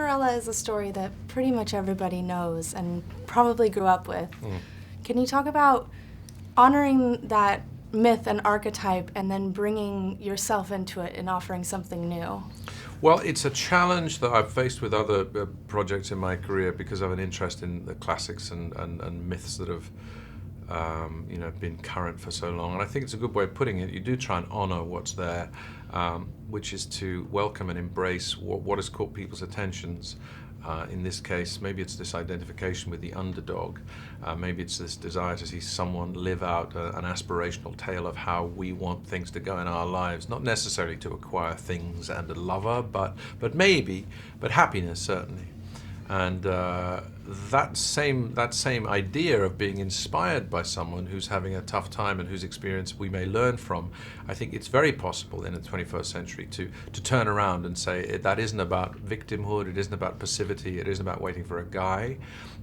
Cinderella is a story that pretty much everybody knows and probably grew up with. Can you talk about honoring that myth and archetype and then bringing yourself into it and offering something new? Well, it's a challenge that I've faced with other projects in my career because I have an interest in the classics and myths that have been current for so long. And I think it's a good way of putting it. You do try and honor what's there, which is to welcome and embrace what has caught people's attentions. In this case, maybe it's this identification with the underdog. Maybe it's this desire to see someone live out an aspirational tale of how we want things to go in our lives. Not necessarily to acquire things and a lover, but happiness certainly. And that same idea of being inspired by someone who's having a tough time and whose experience we may learn from, I think it's very possible in the 21st century to turn around and say that isn't about victimhood, it isn't about passivity, it isn't about waiting for a guy.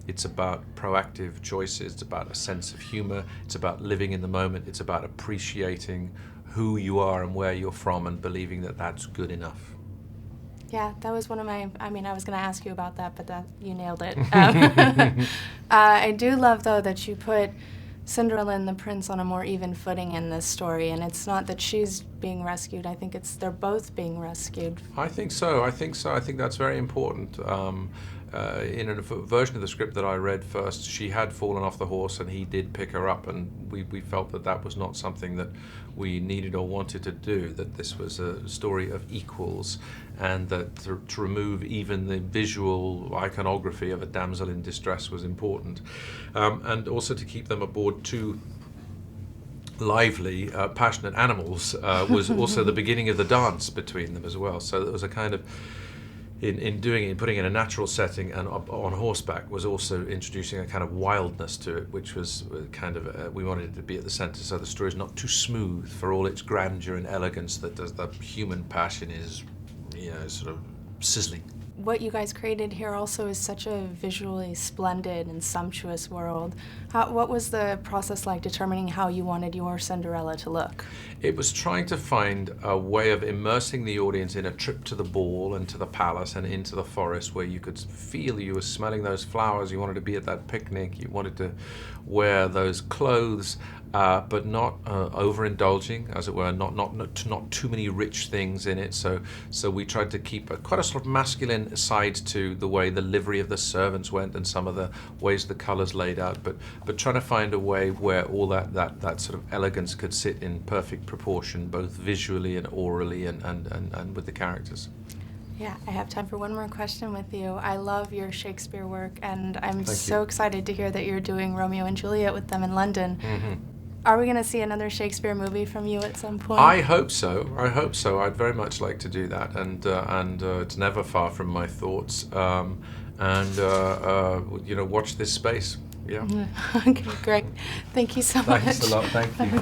It's about proactive choices, it's about a sense of humor, it's about living in the moment, it's about appreciating who you are and where you're from and believing that that's good enough. Yeah, that was one of my, I was going to ask you about that, but you nailed it. I do love, though, that you put Cinderella and the prince on a more even footing in this story, and it's not that she's being rescued. I think they're both being rescued. I think so. I think that's very important. In a version of the script that I read first, she had fallen off the horse and he did pick her up, and we felt that was not something that we needed or wanted to do, that this was a story of equals, and that to remove even the visual iconography of a damsel in distress was important, and also to keep them aboard two lively, passionate animals was also the beginning of the dance between them as well. So there was a kind of, in doing it, putting it in a natural setting and on horseback, was also introducing a kind of wildness to it, which was kind of, we wanted it to be at the center, so the story is not too smooth for all its grandeur and elegance that the human passion is, sort of sizzling. What you guys created here also is such a visually splendid and sumptuous world. What was the process like determining how you wanted your Cinderella to look? It was trying to find a way of immersing the audience in a trip to the ball and to the palace and into the forest, where you could feel you were smelling those flowers, you wanted to be at that picnic, you wanted to wear those clothes, but not overindulging, as it were, not too many rich things in it. So we tried to keep quite a sort of masculine side to the way the livery of the servants went and some of the ways the colours laid out, but trying to find a way where all that sort of elegance could sit in perfect proportion, both visually and orally and with the characters. Yeah, I have time for one more question with you. I love your Shakespeare work, and I'm so excited to hear that you're doing Romeo and Juliet with them in London. Mm-hmm. Are we going to see another Shakespeare movie from you at some point? I hope so. I'd very much like to do that, and it's never far from my thoughts. Watch this space. Yeah. Okay, great. Thank you so much. Thanks a lot. Thank you.